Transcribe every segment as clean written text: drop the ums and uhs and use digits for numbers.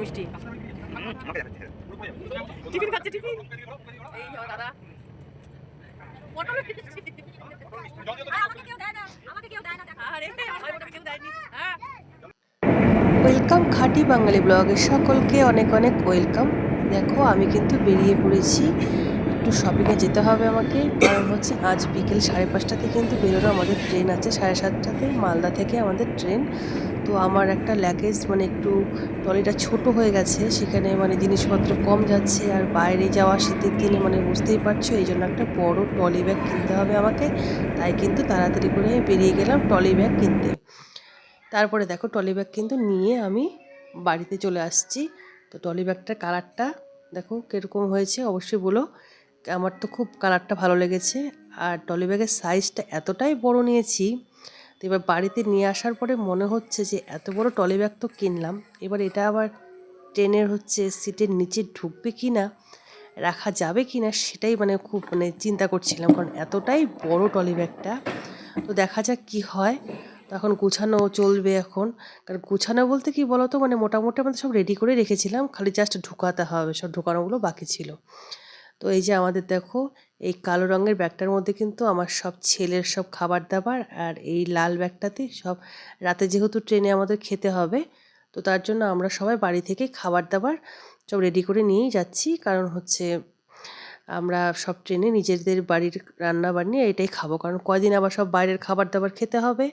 মিষ্টি টিফিন খাচ্ছে টিফিন এই দাদা ওয়েলকাম খাঁটি বাঙালি ব্লগের সকলকে অনেক অনেক ওয়েলকাম। দেখো আমি কিন্তু বেরিয়ে পড়েছি, একটু শপিংয়ে যেতে হবে আমাকে, কারণ হচ্ছে আজ বিকেল 5:30টাতে কিন্তু বেরোনো আমাদের ট্রেন আছে, 7:30টাতে মালদা থেকে আমাদের ট্রেন। তো আমার একটা লাগেজ মানে একটু ট্রলিটা ছোট হয়ে গেছে, সেখানে মানে জিনিসপত্র কম যাচ্ছে, আর বাইরে যাওয়া শীতের দিনে মানে বুঝতেই পারছো, এই জন্য একটা বড় ট্রলি ব্যাগ কিনতে হবে আমাকে। তাই কিন্তু তাড়াতাড়ি করে আমি বেরিয়ে গেলাম ট্রলি ব্যাগ কিনতে। তারপরে দেখো ট্রলি ব্যাগ কিন্তু নিয়ে আমি বাড়িতে চলে আসছি। তো ট্রলি ব্যাগটার কালারটা দেখো কীরকম হয়েছে অবশ্যই বলো। আমার তো খুব কালারটা ভালো লেগেছে, আর ট্রলি ব্যাগের সাইজটা এতটাই বড় নিয়েছি। তো এবার বাড়িতে নিয়ে আসার পরে মনে হচ্ছে যে এত বড় ট্রলি ব্যাগ তো কিনলাম, এবার এটা আবার ট্রেনের হচ্ছে সিটের নিচে ঢুকবে কি না, রাখা যাবে কি না, সেটাই মানে খুব মানে চিন্তা করছিলাম, কারণ এতটাই বড় ট্রলি ব্যাগটা। তো দেখা যাক কি হয়। তো এখন গুছানো চলবে এখন, কারণ গুছানো বলতে কি বলো তো, মানে মোটামুটি আমাদের সব রেডি করে রেখেছিলাম, খালি জাস্ট ঢুকাতে হবে, সব ঢুকানোগুলো বাকি ছিল। তো এই যে আমাদের দেখো এই কালো রঙের ব্যাগটার মধ্যে কিন্তু আমার সব ছেলের সব খাবার দাবার, আর এই লাল ব্যাগটাতে সব রাতে যেহেতু ট্রেনে আমাদের খেতে হবে, তো তার জন্য আমরা সবাই বাড়ি থেকে খাবার দাবার সব রেডি করে নিয়েই যাচ্ছি, কারণ হচ্ছে আমরা সব ট্রেনে নিজেদের বাড়ির রান্না বানিয়ে এটাই খাবো, কারণ কয়দিন আবার সব বাইরের খাবার দাবার খেতে হবে।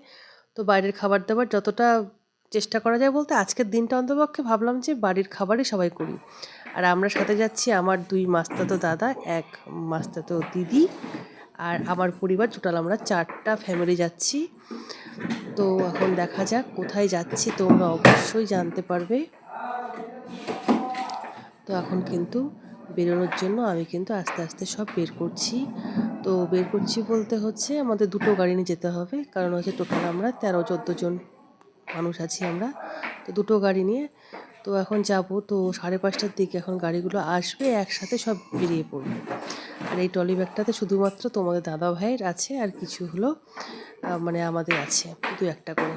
তো বাইরের খাবার দাবার যতটা চেষ্টা করা যায়, বলতে আজকের দিনটা অন্তপক্ষে ভাবলাম যে বাড়ির খাবারই সবাই করি। আর আমরা সাথে যাচ্ছি আমার 2 মাস্তাতো দাদা, 1 মাস্তাতো দিদি, আর আমার পরিবার, টোটাল আমরা 4টা ফ্যামিলি যাচ্ছি। তো এখন দেখা যাক কোথায় যাচ্ছি, তোমরা অবশ্যই জানতে পারবে। তো এখন কিন্তু বেরোনোর জন্য আমি কিন্তু আস্তে আস্তে সব বের করছি। তো বের করছি বলতে হচ্ছে আমাদের 2টো গাড়ি নিয়ে যেতে হবে, কারণ হচ্ছে টোটাল আমরা 13-14 জন মানুষ আছি আমরা। তো 2টো গাড়ি নিয়ে তো এখন যাব। তো 5:30টার দিকে এখন গাড়িগুলো আসবে, একসাথে সব বেরিয়ে পড়বে। আর এই ট্রলি ব্যাগটাতে শুধুমাত্র তোমাদের দাদা ভাইয়ের আছে, আর কিছু হলো মানে আমাদের আছে 2-1টা করে।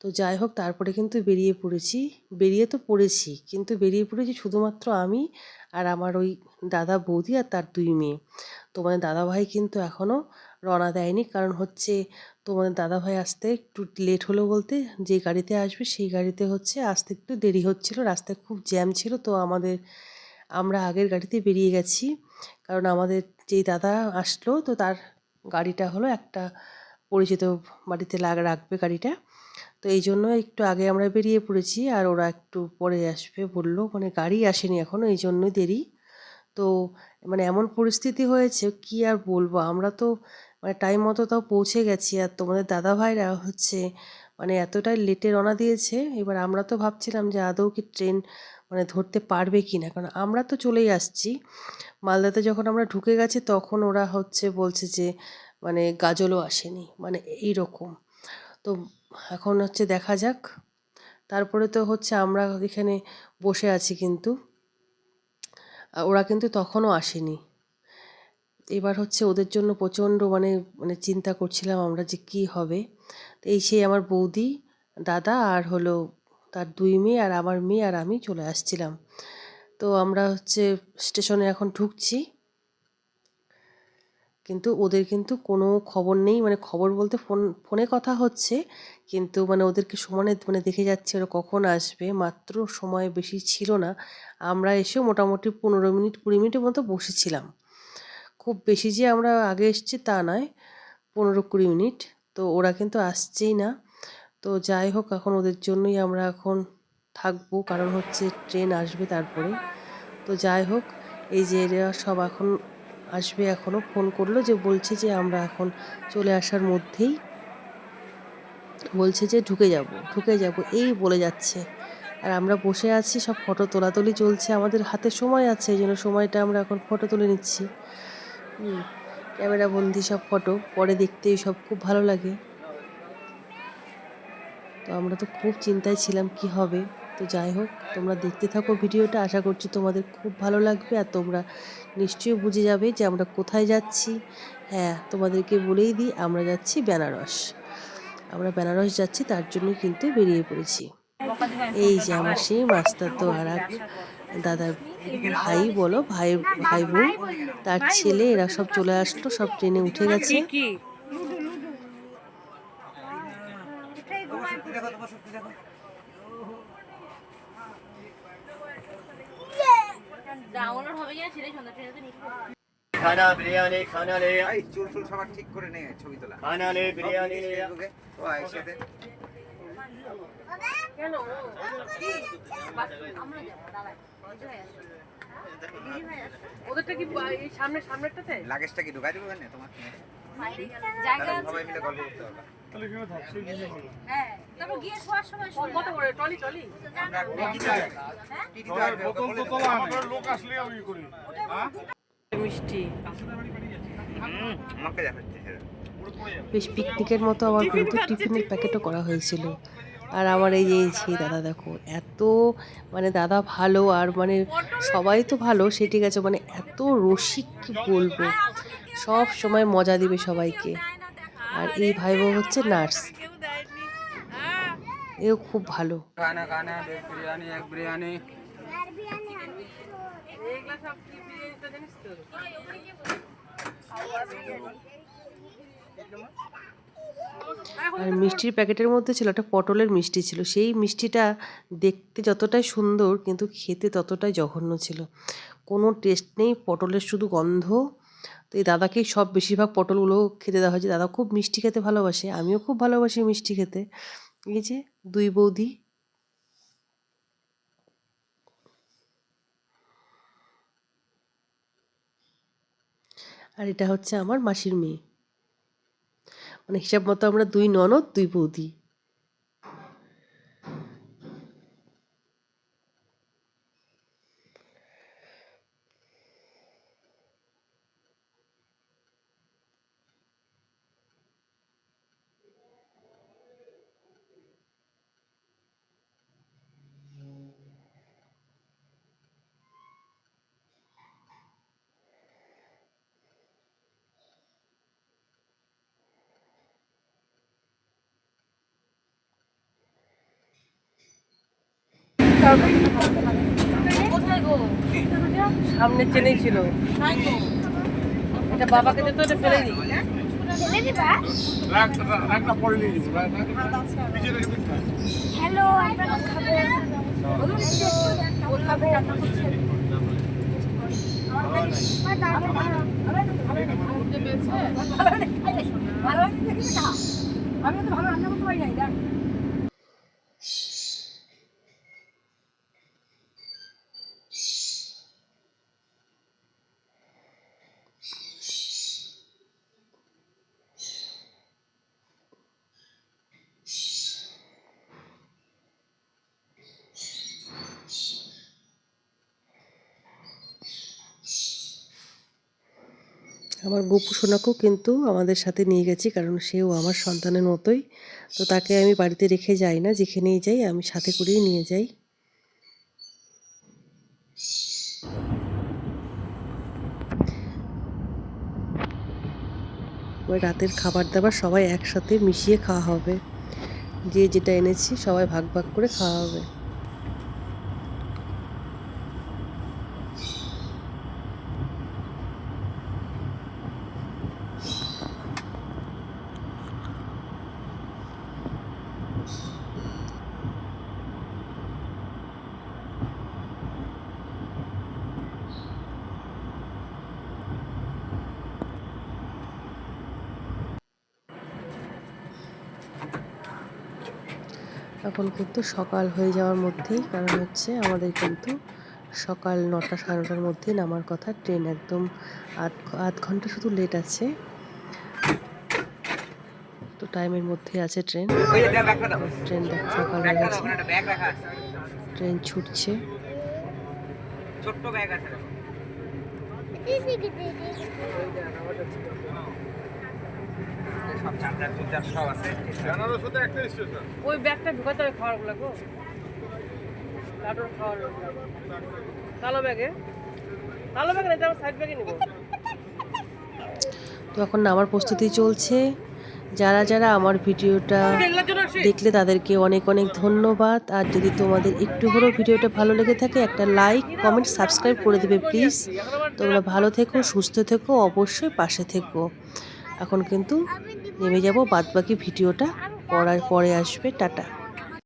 তো যাই হোক, তারপরে কিন্তু বেরিয়ে তো পড়েছি, কিন্তু বেরিয়ে পড়েছি শুধুমাত্র আমি আর আমার ওই দাদা বৌদি আর তার 2 মেয়ে। তোমাদের দাদাভাই কিন্তু এখনও রওনা দেয়নি, কারণ হচ্ছে তোমাদের দাদাভাই আসতে একটু লেট হলো, বলতে যে গাড়িতে আসবে সেই গাড়িতে হচ্ছে আসতে একটু দেরি হচ্ছিল, রাস্তায় খুব জ্যাম ছিল। তো আমরা আগের গাড়িতে বেরিয়ে গেছি, কারণ আমাদের যেই দাদা আসলো তো তার গাড়িটা হলো একটা পরিচিত বাড়িতে রাখবে গাড়িটা। তো এই জন্য একটু আগে আমরা বেরিয়ে পড়েছি, আর ওরা একটু পরে আসবে বললো, মানে গাড়ি আসেনি এখনও, এই জন্যই দেরি। তো মানে এমন পরিস্থিতি হয়েছে কি আর বলবো, আমরা তো মানে টাইম মতো তাও পৌঁছে গেছি, আর তোমাদের দাদা ভাইরা হচ্ছে মানে এতটাই লেটে রওনা দিয়েছে। এবার আমরা তো ভাবছিলাম যে আদৌ কি ট্রেন মানে ধরতে পারবে কি না, কারণ আমরা তো চলেই আসছি মালদাতে। যখন আমরা ঢুকে গেছি তখন ওরা হচ্ছে বলছে যে মানে গাজলও আসেনি, মানে এই রকম। তো এখন হচ্ছে দেখা যাক। তারপরে তো হচ্ছে আমরা এখানে বসে আছি, কিন্তু ওরা কিন্তু তখনও আসেনি। এবার হচ্ছে ওদের জন্য প্রচণ্ড মানে মানে চিন্তা করছিলাম আমরা যে কি হবে। তো এই সেই আমার বৌদি, দাদা, আর হলো তার 2 মেয়ে, আর আমার মেয়ে আর আমি চলে আসছিলাম। তো আমরা হচ্ছে স্টেশনে এখন ঢুকছি, কিন্তু ওদের কিন্তু কোনো খবর নেই, মানে খবর বলতে ফোনে কথা হচ্ছে, কিন্তু মানে ওদেরকে সমানে মানে দেখে যাচ্ছে ওরা কখন আসবে, মাত্র সময় বেশি ছিল না। আমরা এসেও মোটামুটি 15 মিনিট 20 মিনিটের মতো বসেছিলাম, খুব বেশি যে আমরা আগে এসেছি তা নয়, 15-20 মিনিট। তো ওরা কিন্তু আসছেই না। তো যাই হোক, এখন ওদের জন্যই আমরা এখন থাকবো, কারণ হচ্ছে ট্রেন আসবে তারপরে। তো যাই হোক, এই যে এরা সব এখন আসবে, এখনও ফোন করলো যে বলছে যে আমরা এখন চলে আসার মধ্যেই বলছে যে ঢুকে যাব এই বলে যাচ্ছে। আর আমরা বসে আছি, সব ফটো তোলাতুলি চলছে, আমাদের হাতে সময় আছে, এই জন্য সময়টা আমরা এখন ফটো তুলে নিচ্ছি। ক্যামেরা বন্দি সব ফটো, পরে দেখতেই সব খুব ভালো লাগে। তো আমরা তো খুব চিন্তায় ছিলাম কি হবে। তো যাই হোক, তোমরা দেখতে থাকো ভিডিওটা, আশা করছি তোমাদের খুব ভালো লাগবে, আর তোমরা নিশ্চয়ই বুঝে যাবে যে আমরা কোথায় যাচ্ছি। হ্যাঁ, তোমাদেরকে বলেই দিই, আমরা যাচ্ছি বেনারস। আমরা বেনারস যাচ্ছি, তার জন্যই কিন্তু বেরিয়ে পড়েছি। এই যে আমার সেই মাস্টারতো আর এক দাদার ভাই বলো, ভাই ভাই বোন, তার ছেলে, এরা সব চলে আসলো, সব ট্রেনে উঠে গেছে। खाना बिरयानी खाना ले এই চুল চুল সবার ঠিক করে নে ছবি তোলা खाना ले बिरयानी ले ও একসাথে ওদেরটা কি এই সামনেরটাতে? লাগেজটা কি ঢুকাই দেবো কেন তোমার জায়গা আছে। সবাই মিলে গল্প করতে পারবা হ্যাঁ, তারপর গিয়ে শোয়ার সময় শুয়ে কত করে টলি টলি? আমরা টিটিতে আসবে ওকে বলে দেবো মিষ্টি আমাকে দেখাচ্ছে সেটা বেশ পিকনিকের মতো আবার কিন্তু টিফিনের প্যাকেটও করা হয়েছিল। আর আমার এই যে সেই দাদা দেখো, এত মানে দাদা ভালো, আর মানে সবাই তো ভালো সে ঠিক আছে, মানে এত রসিক কি বলবো, সব সময় মজা দিবে সবাইকে। আর এই ভাই বউ হচ্ছে নার্স, কেউ দেয়নি। এও খুব ভালো। খানা খানা বিরিয়ানি এক বিরিয়ানি এগুলা সব কি বিরিয়ানিটা জানিস তো? আর মিষ্টির প্যাকেটের মধ্যে ছিল একটা পটলের মিষ্টি ছিল, সেই মিষ্টিটা দেখতে যতটাই সুন্দর কিন্তু খেতে ততটাই জঘন্য ছিল, কোনো টেস্ট নেই, পটলের শুধু গন্ধ। তো এই দাদাকেই সব বেশিরভাগ পটলগুলো খেতে দেওয়া হয়েছে। দাদা খুব মিষ্টি খেতে ভালোবাসে, আমিও খুব ভালোবাসি মিষ্টি খেতে। এই যে দুই বৌদি, আর এটা হচ্ছে আমার মাসির মেয়ে, মানে হিসাব মতো আমরা দুই ননদ দুই বৌদি। কোথায় গো? সামনে চেনেই ছিল। এটা বাবাকে দিতে, এটা ফেলে দিই। ফেলে দিবা? হ্যালো, আমরা খাবো। বললাম রান্না করছে। আমি তো ভালো রান্না করতে পারি নাই। আমার গপু সোনাকেও কিন্তু আমাদের সাথে নিয়ে গেছি, কারণ সেও আমার সন্তানের মতোই। তো তাকে আমি বাড়িতে রেখে যাই না, যেখানেই যাই আমি সাথে করেই নিয়ে যাই। ওই রাতের খাবার দাবার সবাই একসাথে মিশিয়ে খাওয়া হবে, যে যেটা এনেছি সবাই ভাগ ভাগ করে খাওয়া হবে। এখন কিন্তু সকাল হয়ে যাওয়ার মধ্যেই, কারণ হচ্ছে আমাদের কিন্তু সকাল 9টা সাড়ে 9টার মধ্যেই নামার কথা। ট্রেন একদম আধ ঘন্টা শুধু লেট আছে, তো টাইমের মধ্যে আছে ট্রেন। ওই যে ব্যাগটা দাও ট্রেন সকাল হয়ে ব্যাগটা দাও গেছে, ওখানে একটা ব্যাগ রাখা আছে ট্রেন ছুটছে। ছোট্ট ব্যাগ আছে সব চার্জার চুর্জার সব আছে ওই ব্যাগটা ঢুকাতে হবে খাওয়ার লাগবো। লাডুর খাওয়ার কালো ব্যাগে, কালো ব্যাগে না, এটা আমার সাইড ব্যাগে নিবো। তো এখন নামার প্রস্তুতি চলছে। যারা যারা আমার ভিডিওটা দেখলে তাদেরকে অনেক অনেক ধন্যবাদ। আর যদি তোমাদের একটু হলেও ভিডিওটা ভালো লেগে থাকে একটা লাইক কমেন্ট সাবস্ক্রাইব করে দেবে প্লিজ। তোমরা ভালো থেকো, সুস্থ থেকো, অবশ্যই পাশে থেকো। এখন কিন্তু নেমে যাব, বাদবাকি ভিডিওটা পরে আসবে। টাটা।